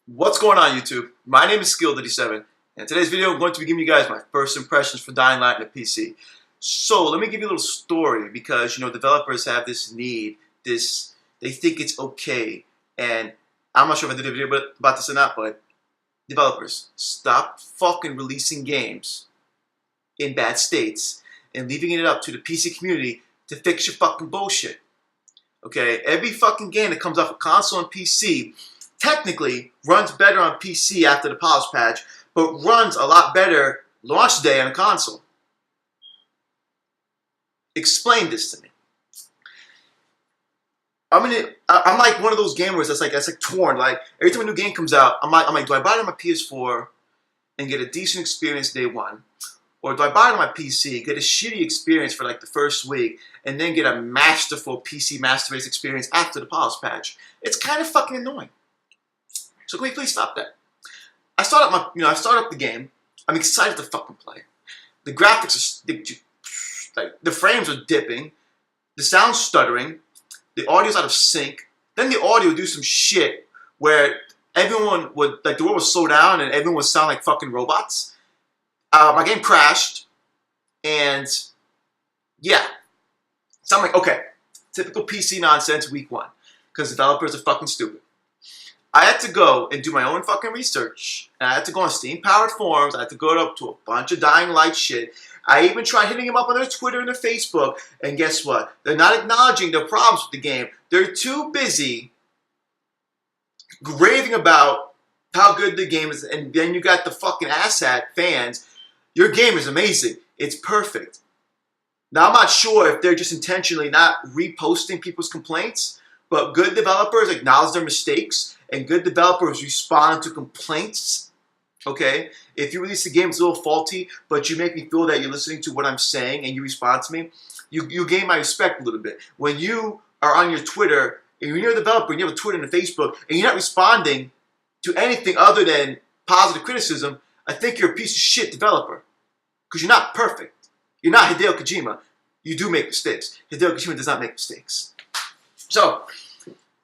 What's going on, YouTube? My name is Skill87, and in today's video I'm going to be giving you guys my first impressions for Dying Light on the PC. So let me give you a little story because developers have this need, they think it's okay, and I'm not sure if I did a video about this or not, but developers, stop fucking releasing games in bad states and leaving it up to the PC community to fix your fucking bullshit. Okay, every fucking game that comes off a console and PC technically runs better on PC after the polish patch, but runs a lot better launch day on a console. Explain this to me. I'm like one of those gamers that's like torn. Like every time a new game comes out, I'm like, do I buy it on my PS4 and get a decent experience day one? Or do I buy it on my PC, get a shitty experience for like the first week, and then get a masterful PC Master Race experience after the polish patch? It's kind of fucking annoying. So can we please stop that? I start up the game. I'm excited to fucking play. The graphics are like the frames are dipping, the sound's stuttering, the audio's out of sync. Then the audio would do some shit where everyone would the world would slow down and everyone would sound like fucking robots. My game crashed, and yeah, so I'm like, okay, typical PC nonsense week one, because developers are fucking stupid. I had to go and do my own fucking research. And I had to go on Steam-powered forums. I had to go up to a bunch of Dying Light shit. I even tried hitting them up on their Twitter and their Facebook. And guess what? They're not acknowledging the problems with the game. They're too busy raving about how good the game is. And then you got the fucking asshat fans. Your game is amazing. It's perfect. Now, I'm not sure if they're just intentionally not reposting people's complaints. But good developers acknowledge their mistakes. And good developers respond to complaints, okay? If you release a game that's a little faulty, but you make me feel that you're listening to what I'm saying and you respond to me, you gain my respect a little bit. When you are on your Twitter, and you're a developer and you have a Twitter and a Facebook, and you're not responding to anything other than positive criticism, I think you're a piece of shit developer. Because you're not perfect. You're not Hideo Kojima. You do make mistakes. Hideo Kojima does not make mistakes. So,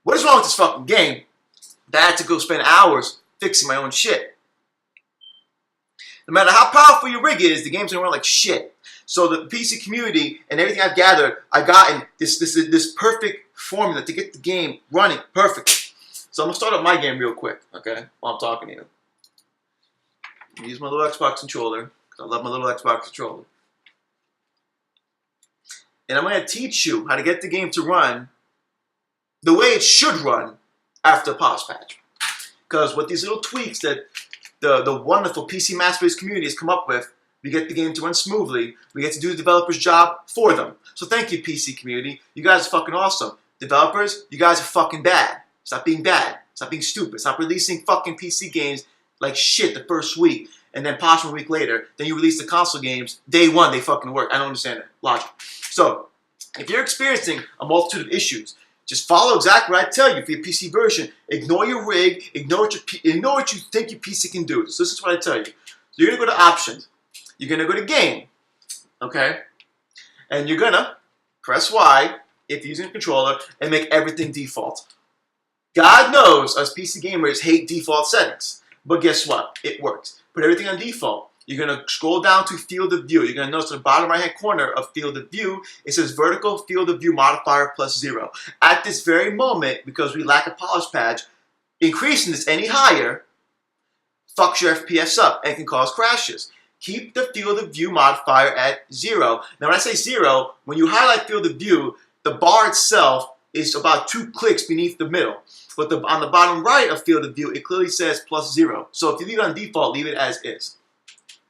what is wrong with this fucking game? That I had to go spend hours fixing my own shit. No matter how powerful your rig is, the game's gonna run like shit. So the PC community and everything I've gathered, I've gotten this perfect formula to get the game running perfect. So I'm gonna start up my game real quick, okay? While I'm talking to you. Use my little Xbox controller, because I love my little Xbox controller. And I'm gonna teach you how to get the game to run the way it should run after the polish patch. Because with these little tweaks that the wonderful PC Master Race community has come up with, we get the game to run smoothly. We get to do the developer's job for them. So thank you, PC community. You guys are fucking awesome. Developers, you guys are fucking bad. Stop being bad. Stop being stupid. Stop releasing fucking PC games like shit the first week, and then polish them a week later. Then you release the console games. Day one, they fucking work. I don't understand that logic. So, if you're experiencing a multitude of issues, just follow exactly what I tell you for your PC version. Ignore your rig. Ignore what you think your PC can do. So this is what I tell you. So you're going to go to Options. You're going to go to Game. Okay? And you're going to press Y if you're using a controller and make everything default. God knows us PC gamers hate default settings. But guess what? It works. Put everything on default. You're going to scroll down to Field of View. You're going to notice at the bottom right-hand corner of Field of View, it says Vertical Field of View Modifier +0. At this very moment, because we lack a polish patch, increasing this any higher fucks your FPS up and can cause crashes. Keep the Field of View modifier at 0. Now when I say 0, when you highlight Field of View, the bar itself is about 2 clicks beneath the middle. But on the bottom right of Field of View, it clearly says +0. So if you leave it on default, leave it as is.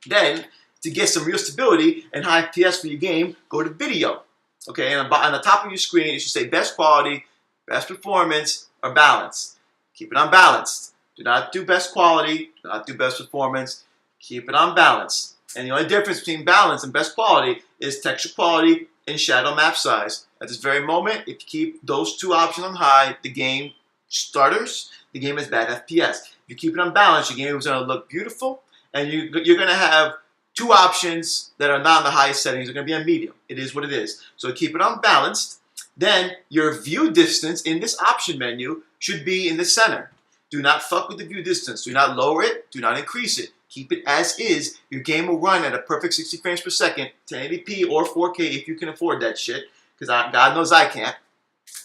Then, to get some real stability and high FPS for your game, go to Video. Okay, and on the top of your screen, it should say Best Quality, Best Performance, or Balance. Keep it on Balanced. Do not do Best Quality, do not do Best Performance. Keep it on Balanced. And the only difference between Balance and Best Quality is texture quality and shadow map size. At this very moment, if you keep those two options on high, the game stutters, the game has bad FPS. If you keep it on Balanced, your game is going to look beautiful. And you're going to have two options that are not in the highest settings. They're going to be on medium. It is what it is. So keep it on Balanced. Then your view distance in this option menu should be in the center. Do not fuck with the view distance. Do not lower it. Do not increase it. Keep it as is. Your game will run at a perfect 60 frames per second, 1080p or 4K if you can afford that shit. Because God knows I can't.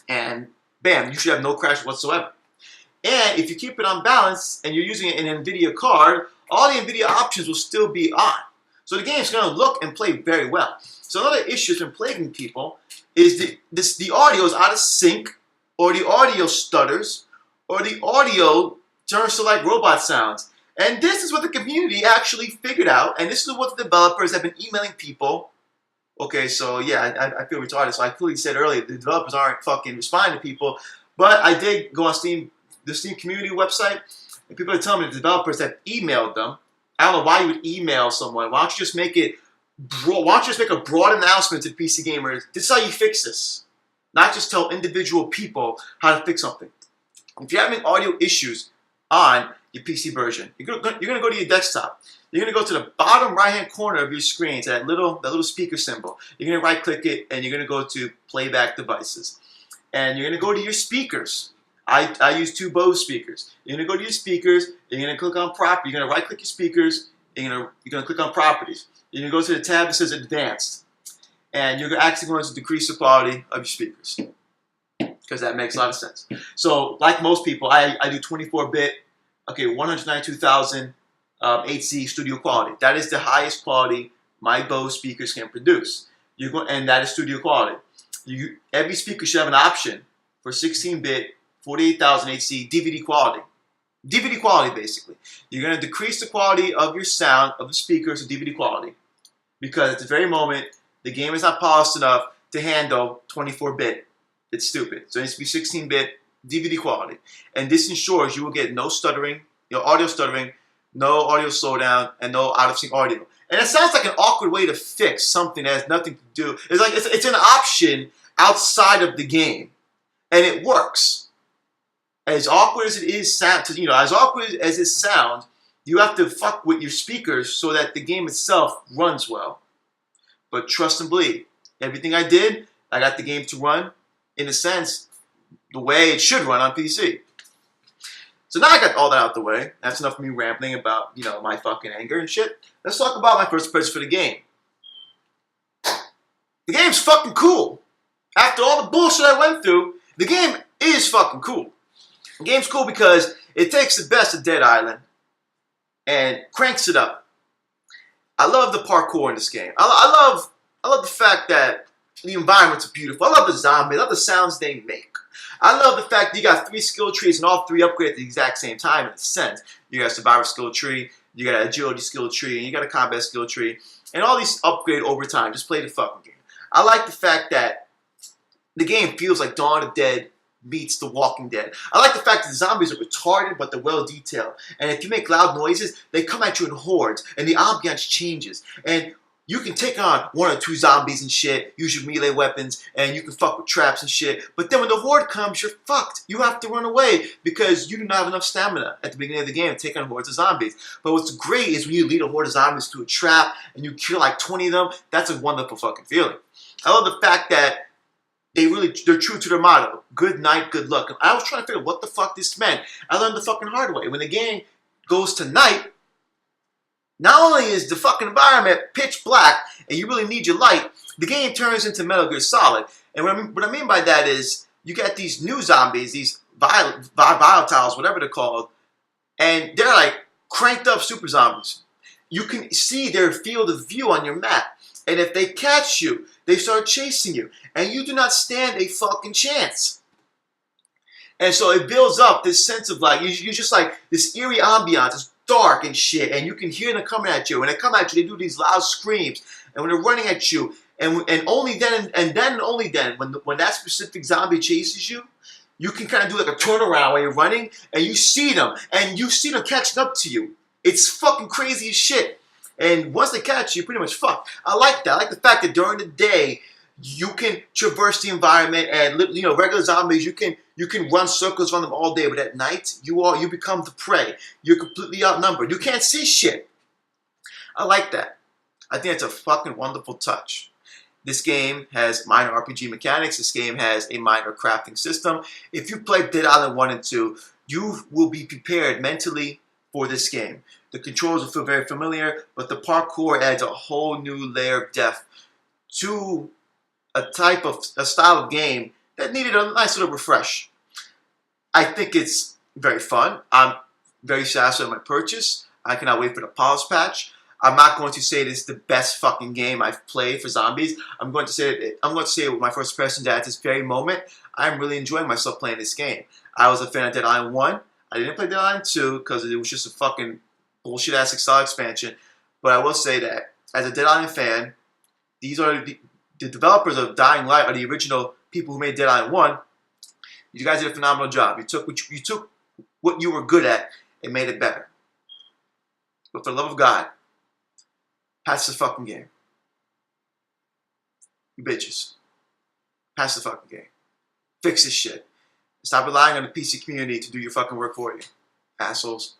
And bam, you should have no crash whatsoever. And if you keep it on balance and you're using it in an NVIDIA card, all the NVIDIA options will still be on. So the game's going to look and play very well. So another issue that's been plaguing people is the audio is out of sync, or the audio stutters, or the audio turns to like robot sounds. And this is what the community actually figured out, and this is what the developers have been emailing people. Okay, so yeah, I feel retarded. So I clearly said earlier, the developers aren't fucking responding to people. But I did go on Steam, the Steam community website, and people are telling me the developers have emailed them. I don't know why you would email someone. Why don't you just make it broad? Why don't you just make a broad announcement to the PC gamers? This is how you fix this. Not just tell individual people how to fix something. If you're having audio issues on your PC version, you're gonna go to your desktop. You're gonna go to the bottom right-hand corner of your screen to that little speaker symbol. You're gonna right-click it, and you're gonna go to Playback Devices, and you're gonna go to your speakers. I use two Bose speakers. You're gonna go to your speakers. You're gonna click on You're gonna right-click your speakers. You're gonna click on Properties. You're gonna go to the tab that says Advanced, and you're actually going to decrease the quality of your speakers, because that makes a lot of sense. So, like most people, I do 24-bit, 192,000 HC studio quality. That is the highest quality my Bose speakers can produce. And that is studio quality. Every speaker should have an option for 16-bit, 48,000 HC DVD quality. DVD quality, basically. You're going to decrease the quality of your sound of the speakers to DVD quality, because at the very moment, the game is not polished enough to handle 24-bit. It's stupid. So it needs to be 16-bit DVD quality. And this ensures you will get no stuttering, audio stuttering, no audio slowdown, and no out-of-sync audio. And it sounds like an awkward way to fix something that has nothing to do. It's like it's an option outside of the game, and it works. As awkward as it is as awkward as it sounds, you have to fuck with your speakers so that the game itself runs well. But trust and believe, everything I did, I got the game to run, in a sense, the way it should run on PC. So now I got all that out the way. That's enough of me rambling about, my fucking anger and shit. Let's talk about my first purchase for the game. The game's fucking cool. After all the bullshit I went through, the game is fucking cool. The game's cool because it takes the best of Dead Island and cranks it up. I love the parkour in this game. I love the fact that the environments are beautiful. I love the zombies. I love the sounds they make. I love the fact that you got 3 skill trees and all 3 upgrade at the exact same time in a sense. You got a survivor skill tree, you got an agility skill tree, and you got a combat skill tree. And all these upgrade over time. Just play the fucking game. I like the fact that the game feels like Dawn of the Dead meets The Walking Dead. I like the fact that the zombies are retarded, but they're well detailed. And if you make loud noises, they come at you in hordes, and the ambiance changes. And you can take on 1 or 2 zombies and shit, use your melee weapons, and you can fuck with traps and shit. But then when the horde comes, you're fucked. You have to run away because you do not have enough stamina at the beginning of the game to take on hordes of zombies. But what's great is when you lead a horde of zombies to a trap and you kill like 20 of them, that's a wonderful fucking feeling. I love the fact that they're true to their motto. Good night, good luck. And I was trying to figure out what the fuck this meant. I learned the fucking hard way. When the game goes to night, not only is the fucking environment pitch black and you really need your light, the game turns into Metal Gear Solid. And what I mean by that is you got these new zombies, these volatiles, whatever they're called, and they're like cranked up super zombies. You can see their field of view on your map. And if they catch you, they start chasing you. And you do not stand a fucking chance. And so it builds up this sense of like, you're just like this eerie ambiance. It's dark and shit. And you can hear them coming at you. When they come at you, they do these loud screams. And when they're running at you, and only then, and only then, when that specific zombie chases you, you can kind of do like a turnaround while you're running. And you see them. And you see them catching up to you. It's fucking crazy as shit. And once they catch you, you're pretty much fucked. I like that. I like the fact that during the day, you can traverse the environment and regular zombies, you can run circles around them all day, but at night, you become the prey. You're completely outnumbered. You can't see shit. I like that. I think it's a fucking wonderful touch. This game has minor RPG mechanics. This game has a minor crafting system. If you play Dead Island 1 and 2, you will be prepared mentally for this game. The controls will feel very familiar, but the parkour adds a whole new layer of depth to a style of game that needed a nice little refresh. I think it's very fun. I'm very satisfied with my purchase. I cannot wait for the pause patch. I'm not going to say this is the best fucking game I've played for zombies. I'm going to say with my first impression that at this very moment, I'm really enjoying myself playing this game. I was a fan of Dead Island 1. I didn't play Dead Island 2 because it was just a fucking bullshit ass Excel expansion. But I will say that as a Dead Island fan, these are the developers of Dying Light are the original people who made Dead Island 1. You guys did a phenomenal job. You took what you were good at and made it better. But for the love of God, pass the fucking game. You bitches. Pass the fucking game. Fix this shit. Stop relying on the PC community to do your fucking work for you. Assholes.